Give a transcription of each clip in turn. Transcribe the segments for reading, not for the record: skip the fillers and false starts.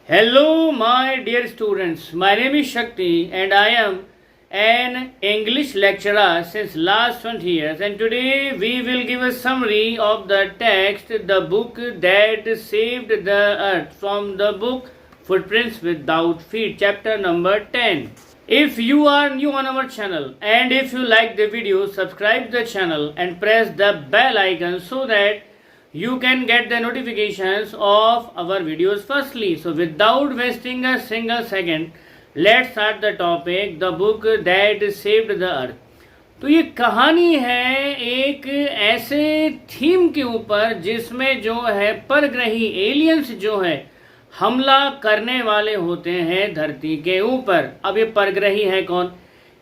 Hello, my dear students. My name is Shakti, and I am an English lecturer since last 20 years. And today we will give a summary of the text, the book that saved the earth, from the book Footprints Without Feet, chapter number 10. If you are new on our channel and if you like the video, subscribe the channel and press the bell icon so that you can get the notifications of our videos firstly. So without wasting a single second, let's start the topic, the book that saved the earth. तो ये कहानी है एक ऐसे theme के ऊपर जिसमें जो है परग्रही एलियंस जो है हमला करने वाले होते हैं धरती के ऊपर। अब ये परग्रही है कौन?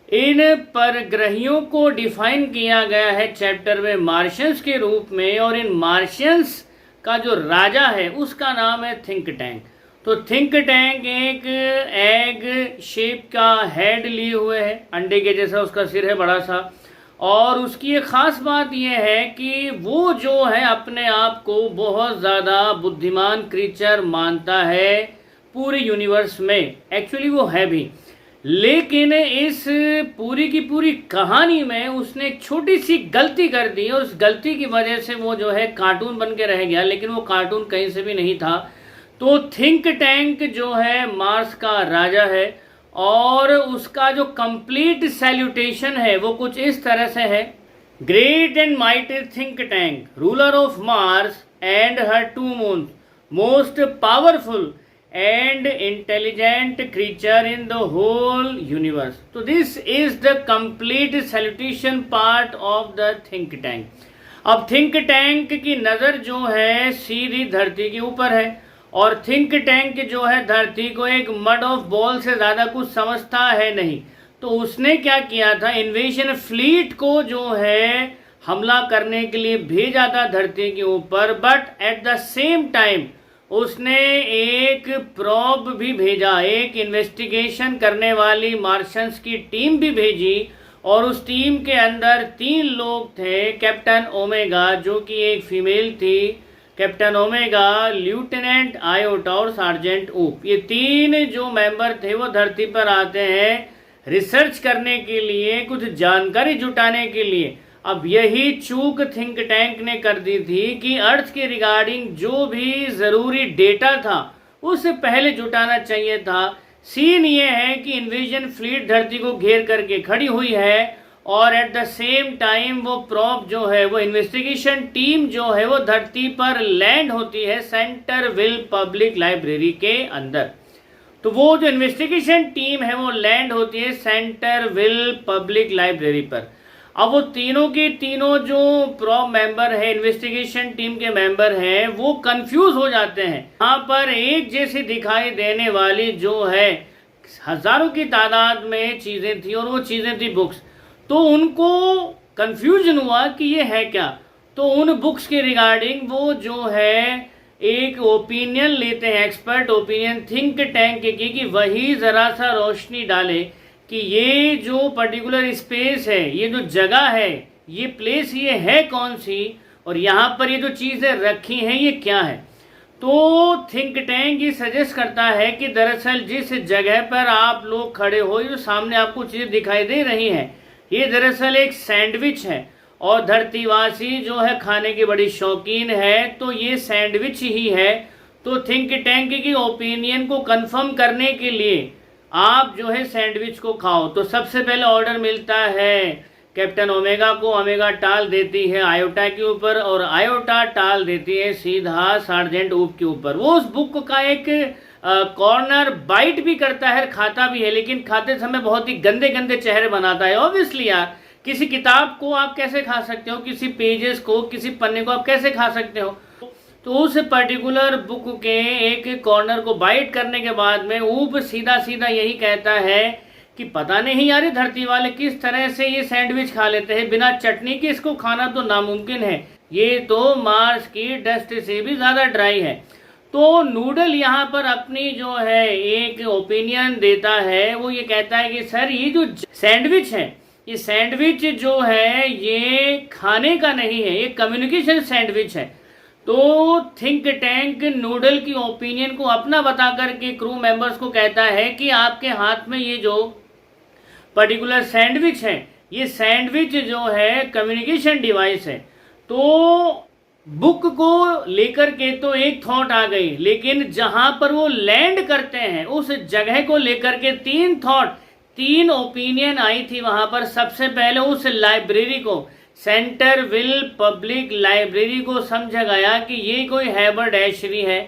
इन परग्रहियों को डिफाइन किया गया है चैप्टर में मार्शियंस के रूप में, और इन मार्शियंस का जो राजा है उसका नाम है थिंक टैंक। तो थिंक टैंक एक एग शेप का हेड लिए हुए है, अंडे के जैसा उसका सिर है बड़ा सा, और उसकी एक ख़ास बात यह है कि वो जो है अपने आप को बहुत ज़्यादा बुद्धिमान क्रीचर मानता है पूरे यूनिवर्स में। एक्चुअली वो है भी, लेकिन इस पूरी की पूरी कहानी में उसने एक छोटी सी गलती कर दी और उस गलती की वजह से वो जो है कार्टून बन के रह गया, लेकिन वो कार्टून कहीं से भी नहीं था। तो थिंक टैंक जो है मार्स का राजा है और उसका जो कंप्लीट सैल्यूटेशन है वो कुछ इस तरह से है। Great and mighty think tank, ruler of Mars and her 2 moons, most powerful and intelligent creature in the whole universe. So this is the complete salutation part of the think tank. अब think tank की नज़र जो है सीधी धरती के ऊपर है और think tank जो है धरती को एक मड ऑफ बॉल से ज़्यादा कुछ समझता है नहीं। तो उसने क्या किया था, इन्वेजन फ्लीट को जो है हमला करने के लिए भेजा था धरती के ऊपर, but at the same time उसने एक प्रोब भी भेजा, एक इन्वेस्टिगेशन करने वाली मार्शियंस की टीम भी भेजी, और उस टीम के अंदर 3 लोग थे। कैप्टन ओमेगा जो कि एक फीमेल थी, कैप्टन ओमेगा, लेफ्टिनेंट आयोटा और सार्जेंट ऊप। ये 3 जो मेंबर थे वो धरती पर आते हैं रिसर्च करने के लिए, कुछ जानकारी जुटाने के लिए। अब यही चूक थिंक टैंक ने कर दी थी कि अर्थ के रिगार्डिंग जो भी ज़रूरी डेटा था उससे पहले जुटाना चाहिए था। सीन ये है कि इन्वेजन फ्लीट धरती को घेर करके खड़ी हुई है और एट द सेम टाइम वो प्रोब जो है, वो इन्वेस्टिगेशन टीम जो है वो धरती पर लैंड होती है सेंटरविल पब्लिक लाइब्रेरी के अंदर। तो वो जो इन्वेस्टिगेशन टीम है वो लैंड होती है सेंटरविल पब्लिक लाइब्रेरी पर। अब वो तीनों के तीनों जो प्रोब मेंबर है, इन्वेस्टिगेशन टीम के मेंबर हैं, वो कंफ्यूज हो जाते हैं। यहाँ पर एक जैसी दिखाई देने वाली जो है हजारों की तादाद में चीज़ें थी और वो चीज़ें थी बुक्स। तो उनको कंफ्यूजन हुआ कि ये है क्या। तो उन बुक्स के रिगार्डिंग वो जो है एक ओपिनियन लेते हैं, एक्सपर्ट ओपिनियन थिंक टैंक की, कि वही ज़रा सा रोशनी डाले कि ये जो पर्टिकुलर स्पेस है, ये जो जगह है, ये प्लेस ये है कौन सी, और यहाँ पर ये जो चीज़ें रखी हैं ये क्या है। तो थिंक टैंक ये सजेस्ट करता है कि दरअसल जिस जगह पर आप लोग खड़े हो, ये जो सामने आपको चीज़ें दिखाई दे रही हैं, ये दरअसल एक सैंडविच है और धरतीवासी जो है खाने की बड़ी शौकीन है, तो ये सैंडविच ही है। तो थिंक टैंक की ओपिनियन को कंफर्म करने के लिए आप जो है सैंडविच को खाओ। तो सबसे पहले ऑर्डर मिलता है कैप्टन ओमेगा को, ओमेगा टाल देती है आयोटा के ऊपर और आयोटा टाल देती है सीधा सार्जेंट ऊप के ऊपर। वो उस बुक का एक कॉर्नर बाइट भी करता है, खाता भी है, लेकिन खाते समय बहुत ही गंदे गंदे चेहरे बनाता है। ऑब्वियसली यार, किसी किताब को आप कैसे खा सकते हो, किसी पेजेस को, किसी पन्ने को आप कैसे खा सकते हो। तो उस पर्टिकुलर बुक के एक कॉर्नर को बाइट करने के बाद में ऊप सीधा सीधा यही कहता है कि पता नहीं यार, धरती वाले किस तरह से ये सैंडविच खा लेते हैं, बिना चटनी के इसको खाना तो नामुमकिन है, ये तो मार्स की डस्ट से भी ज़्यादा ड्राई है। तो नूडल यहाँ पर अपनी जो है एक ओपिनियन देता है, वो ये कहता है कि सर ये जो सैंडविच है, ये सैंडविच जो है ये खाने का नहीं है, ये कम्युनिकेशन सैंडविच है। तो थिंक टैंक नूडल की ओपिनियन को अपना बता करके क्रू मेंबर्स को कहता है कि आपके हाथ में ये जो पर्टिकुलर सैंडविच है, ये सैंडविच जो है कम्युनिकेशन डिवाइस है। तो बुक को लेकर के तो एक थॉट आ गई, लेकिन जहां पर वो लैंड करते हैं उस जगह को लेकर के तीन थॉट, तीन ओपिनियन आई थी वहां पर। सबसे पहले उस लाइब्रेरी को, सेंटर विल पब्लिक लाइब्रेरी को समझा गया कि ये कोई हैबरडैशरी है।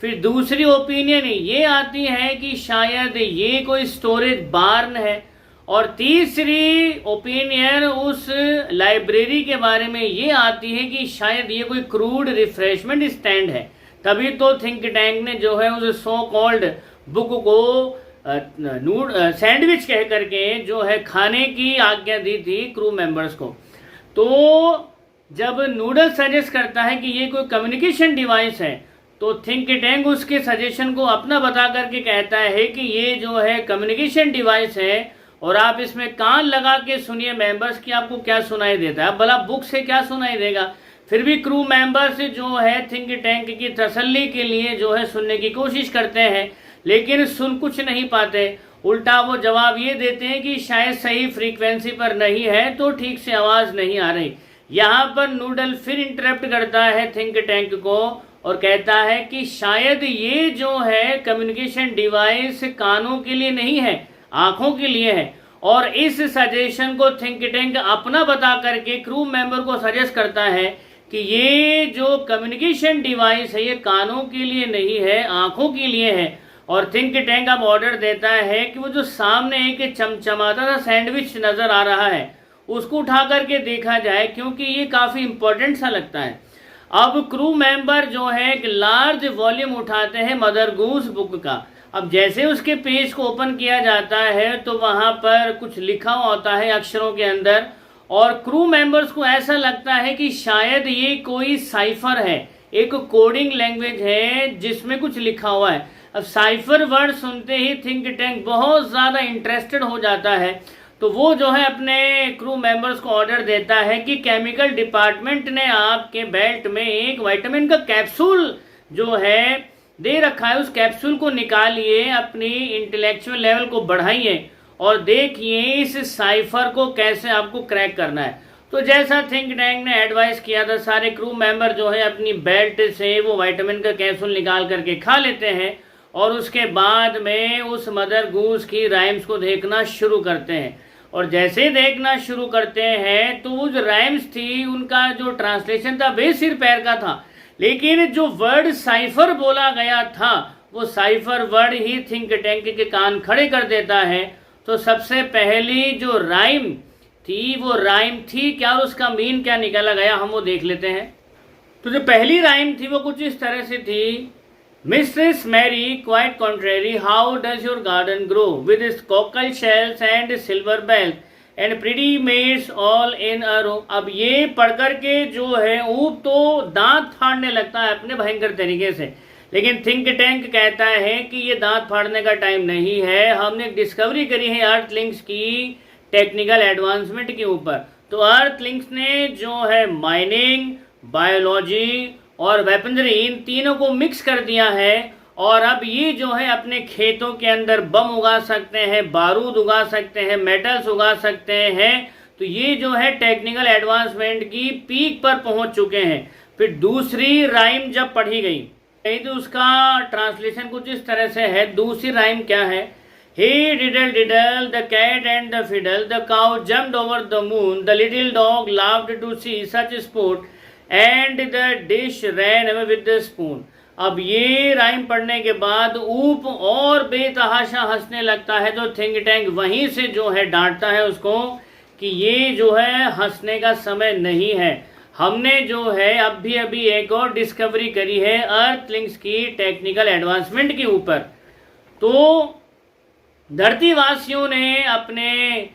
फिर दूसरी ओपिनियन ये आती है कि शायद ये कोई स्टोरेज बार्न है। और तीसरी ओपिनियन उस लाइब्रेरी के बारे में ये आती है कि शायद ये कोई क्रूड रिफ्रेशमेंट स्टैंड है। तभी तो थिंक टैंक ने जो है उस सो कॉल्ड बुक को सैंडविच कह करके जो है खाने की आज्ञा दी थी क्रू मेंबर्स को। तो जब नूडल सजेस्ट करता है कि ये कोई कम्युनिकेशन डिवाइस है, तो थिंक टैंक उसके सजेशन को अपना बता करके कहता है कि ये जो है कम्युनिकेशन डिवाइस है और आप इसमें कान लगा के सुनिए मेंबर्स की आपको क्या सुनाई देता है। भला बुक से क्या सुनाई देगा। फिर भी क्रू मेंबर्स जो है थिंक टैंक की तसल्ली के लिए जो है सुनने की कोशिश करते हैं, लेकिन सुन कुछ नहीं पाते। उल्टा वो जवाब ये देते हैं कि शायद सही फ्रीक्वेंसी पर नहीं है, तो ठीक से आवाज नहीं आ रही। यहाँ पर नूडल फिर इंटरप्ट करता है थिंक टैंक को और कहता है कि शायद ये जो है कम्युनिकेशन डिवाइस कानों के लिए नहीं है, आंखों के लिए है। और इस सजेशन को थिंक टैंक अपना बता करके क्रू मेंबर को सजेस्ट करता है कि ये जो कम्युनिकेशन डिवाइस है ये कानों के लिए नहीं है, आंखों के लिए है। और थिंक टैंक अब ऑर्डर देता है कि वो जो सामने एक चमचमाता सा सैंडविच नजर आ रहा है उसको उठा करके देखा जाए, क्योंकि ये काफी इंपॉर्टेंट सा लगता है। अब क्रू मेंबर जो है एक लार्ज वॉल्यूम उठाते हैं मदर गूस बुक का। अब जैसे उसके पेज को ओपन किया जाता है तो वहां पर कुछ लिखा होता है अक्षरों के अंदर, और क्रू मेंबर्स को ऐसा लगता है कि शायद ये कोई साइफर है, एक कोडिंग लैंग्वेज है जिसमें कुछ लिखा हुआ है। अब साइफर वर्ड सुनते ही थिंक टैंक बहुत ज्यादा इंटरेस्टेड हो जाता है। तो वो जो है अपने क्रू मेंबर्स को ऑर्डर देता है कि केमिकल डिपार्टमेंट ने आपके बेल्ट में एक विटामिन का कैप्सूल जो है दे रखा है, उस कैप्सूल को निकालिए, अपनी इंटेलेक्चुअल लेवल को बढ़ाइए और देखिए इस साइफर को कैसे आपको क्रैक करना है। तो जैसा थिंक टैंक ने एडवाइस किया था, सारे क्रू मेंबर जो है अपनी बेल्ट से वो विटामिन का कैप्सूल निकाल करके खा लेते हैं और उसके बाद में उस मदर गूस की राइम्स को देखना शुरू करते हैं। और जैसे देखना शुरू करते हैं तो वो जो राइम्स थी उनका जो ट्रांसलेशन था वे सिर पैर का था, लेकिन जो वर्ड साइफर बोला गया था वो साइफर वर्ड ही थिंक टैंक के कान खड़े कर देता है। तो सबसे पहली जो राइम थी वो राइम थी क्या और उसका मीन क्या निकाला गया हम वो देख लेते हैं। तो जो पहली राइम थी वो कुछ इस तरह से थी, mistress Mary quite contrary how does your garden grow with its cockle shells and silver bells and pretty maids all in a row. अब ये पढ़कर के जो है ऊप तो दांत फाड़ने लगता है अपने भयंकर तरीके से, लेकिन थिंक टैंक कहता है कि ये दांत फाड़ने का टाइम नहीं है, हमने डिस्कवरी करी है अर्थ लिंक्स की टेक्निकल एडवांसमेंट के ऊपर। तो अर्थ लिंक्स ने जो है माइनिंग, बायोलॉजी और वेपनरी इन तीनों को मिक्स कर दिया है, और अब ये जो है अपने खेतों के अंदर बम उगा सकते हैं, बारूद उगा सकते हैं, मेटल्स उगा सकते हैं। तो ये जो है टेक्निकल एडवांसमेंट की पीक पर पहुंच चुके हैं। फिर दूसरी राइम जब पढ़ी गई तो उसका ट्रांसलेशन कुछ इस तरह से है। दूसरी राइम क्या है, hey diddle diddle the cat and the fiddle the cow jumped over the moon the little dog laughed to see such sport and the dish ran away with the spoon. अब ये rhyme पढ़ने के बाद ऊप और बेतहाशा हंसने लगता है, तो थिंक टैंक वहीं से जो है डांटता है उसको कि ये जो है हंसने का समय नहीं है, हमने जो है अभी एक और डिस्कवरी करी है अर्थ लिंक्स की टेक्निकल एडवांसमेंट के ऊपर। तो धरतीवासियों ने अपने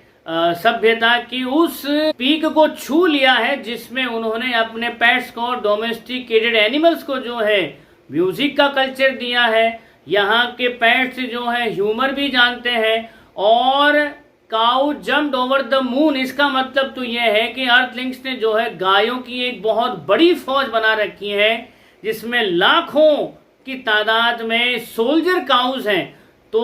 सभ्यता की उस पीक को छू लिया है जिसमें उन्होंने अपने पेट्स को, डोमेस्टिकेटेड एनिमल्स को जो है म्यूजिक का कल्चर दिया है। यहाँ के पेट्स जो है ह्यूमर भी जानते हैं, और cow jumped over the moon इसका मतलब तो यह है कि अर्थलिंक्स ने जो है गायों की एक बहुत बड़ी फौज बना रखी है जिसमें लाखों की तादाद में सोल्जर काउज हैं। तो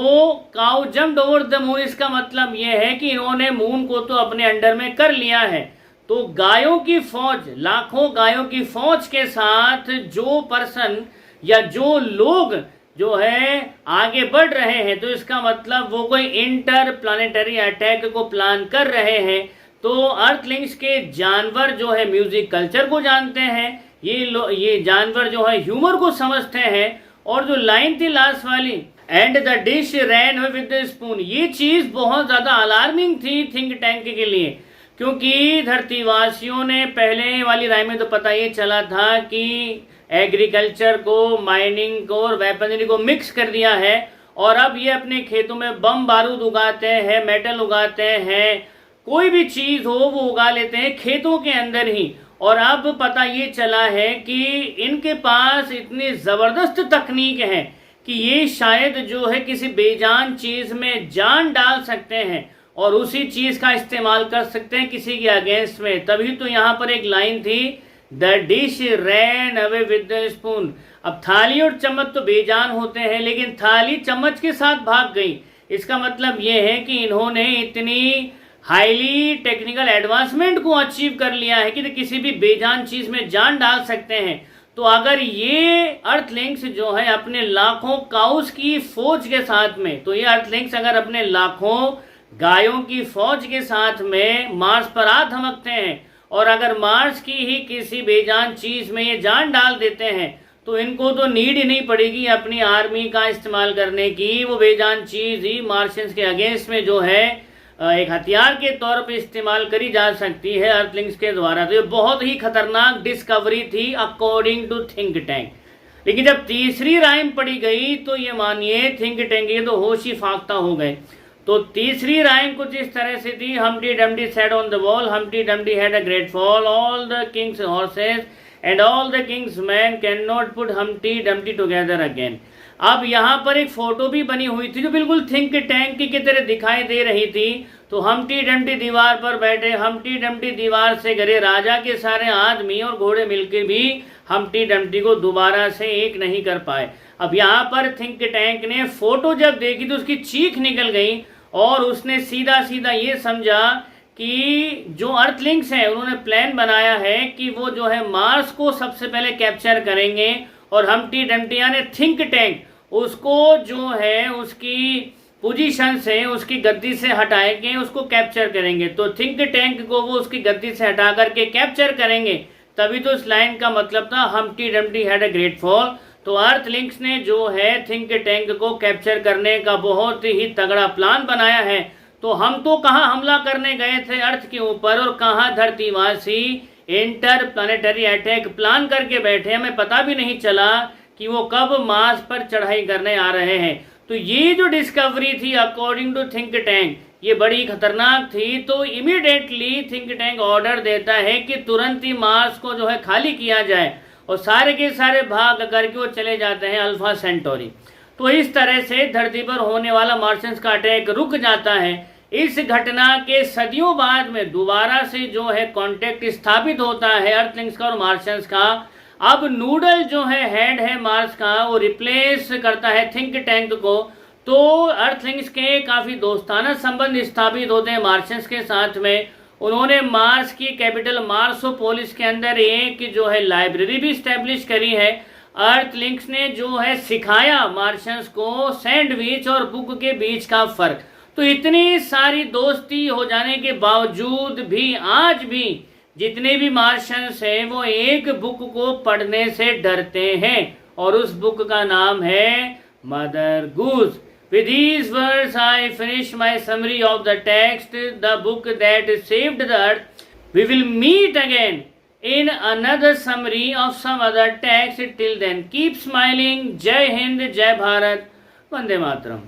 cow jumped over the moon, इसका मतलब यह है कि इन्होंने मून को तो अपने अंडर में कर लिया है। तो गायों की फौज, लाखों गायों की फौज के साथ जो पर्सन या जो लोग जो है आगे बढ़ रहे हैं, तो इसका मतलब वो कोई इंटर प्लानिटरी अटैक को प्लान कर रहे हैं। तो अर्थलिंक्स के जानवर जो है म्यूजिक कल्चर को जानते हैं, ये जानवर जो है ह्यूमर को समझते हैं। और जो लाइन थी लास्ट वाली, and the dish ran with the spoon, ये चीज बहुत ज्यादा अलार्मिंग थी थिंक टैंक के लिए, क्योंकि धरतीवासियों ने पहले वाली राय में तो पता ये चला था कि एग्रीकल्चर को, माइनिंग को और वेपनरी को मिक्स कर दिया है, और अब ये अपने खेतों में बम बारूद उगाते हैं, मेटल उगाते हैं, कोई भी चीज हो वो उगा लेते हैं खेतों के अंदर ही। और अब पता ये चला है कि इनके पास इतनी जबरदस्त तकनीक है कि ये शायद जो है किसी बेजान चीज में जान डाल सकते हैं और उसी चीज का इस्तेमाल कर सकते हैं किसी के अगेंस्ट में। तभी तो यहाँ पर एक लाइन थी, the dish ran away with the spoon. अब थाली और चम्मच तो बेजान होते हैं, लेकिन थाली चम्मच के साथ भाग गई। इसका मतलब यह है कि इन्होंने इतनी हाईली टेक्निकल एडवांसमेंट को अचीव कर लिया है कि किसी भी बेजान चीज में जान डाल सकते हैं। तो अगर ये अर्थलिंक्स जो है अपने लाखों काउस की फौज के साथ में, तो ये अर्थलिंक्स अगर अपने लाखों गायों की फौज के साथ में मार्स पर आ धमकते हैं, और अगर मार्स की ही किसी बेजान चीज में ये जान डाल देते हैं, तो इनको तो नीड ही नहीं पड़ेगी अपनी आर्मी का इस्तेमाल करने की। वो बेजान चीज ही मार्शियंस के अगेंस्ट में जो है एक हथियार के तौर पे इस्तेमाल करी जा सकती है अर्थलिंक्स के द्वारा। तो ये बहुत ही खतरनाक डिस्कवरी थी अकॉर्डिंग टू थिंक टैंक। लेकिन जब तीसरी राइम पढ़ी गई तो ये मानिए थिंक टैंक ये तो होश ही फाख्ता हो गए। तो तीसरी राइम कुछ इस तरह से थी, Humpty Dumpty sat on the wall, Humpty Dumpty had a great fall, all the Kings horses and all the Kings man can not put Humpty Dumpty together again. अब यहाँ पर एक फोटो भी बनी हुई थी जो बिल्कुल थिंक टैंक की तरह दिखाई दे रही थी। तो हम्प्टी डम्प्टी दीवार पर बैठे, हम्प्टी डम्प्टी दीवार से घिरे राजा के सारे आदमी और घोड़े मिलकर भी हम्प्टी डम्प्टी को दोबारा से एक नहीं कर पाए। अब यहाँ पर थिंक टैंक ने फोटो जब देखी तो उसकी चीख निकल गई और उसने सीधा सीधा ये समझा कि जो अर्थलिंक्स हैं उन्होंने प्लान बनाया है कि वो जो है मार्स को सबसे पहले कैप्चर करेंगे, और हम्प्टी डम्प्टी यानी थिंक टैंक उसको जो है उसकी पोजीशन से, उसकी गद्दी से हटाएंगे, उसको कैप्चर करेंगे। तो थिंक टैंक को वो उसकी गद्दी से हटा करके कैप्चर करेंगे। तभी तो इस लाइन का मतलब था Humpty Dumpty had a great fall. तो अर्थलिंक्स ने जो है थिंक टैंक को कैप्चर करने का बहुत ही तगड़ा प्लान बनाया है। तो हम तो कहाँ हमला करने गए थे अर्थ के ऊपर, और कहाँ धरतीवासी इंटर प्लानिटरी अटैक प्लान करके बैठे, हमें पता भी नहीं चला कि वो कब मार्स पर चढ़ाई करने आ रहे हैं। तो ये जो डिस्कवरी थी अकॉर्डिंग टू थिंक टैंक ये बड़ी खतरनाक थी। तो इमीडिएटली थिंक टैंक ऑर्डर देता है कि तुरंत ही मार्स को जो है खाली किया जाए, और सारे के सारे भाग करके वो चले जाते हैं अल्फा सेंटोरी। तो इस तरह से धरती पर होने वाला मार्शियंस का अटैक रुक जाता है। इस घटना के सदियों बाद में दोबारा से जो है कांटेक्ट स्थापित होता है अर्थलिंक्स का और मार्शियंस का। अब नूडल जो है हेड है मार्स का, वो रिप्लेस करता है थिंक टैंक को। तो अर्थलिंक्स के काफी दोस्ताना संबंध स्थापित होते हैं मार्शियंस के साथ में। उन्होंने मार्स की कैपिटल मार्सोपोलिस के अंदर एक जो है लाइब्रेरी भी स्टैब्लिश करी है। अर्थलिंक्स ने जो है सिखाया मार्शियंस को सैंडविच और बुक के बीच का फर्क। तो इतनी सारी दोस्ती हो जाने के बावजूद भी आज भी जितने भी मार्शियंस हैं वो एक बुक को पढ़ने से डरते हैं, और उस बुक का नाम है mother goose. With these words I finish my summary of the text, the book that saved the earth. We will meet again in another summary of some other text. Till then, keep smiling. Jai Hind, Jai Bharat, Vande Mataram.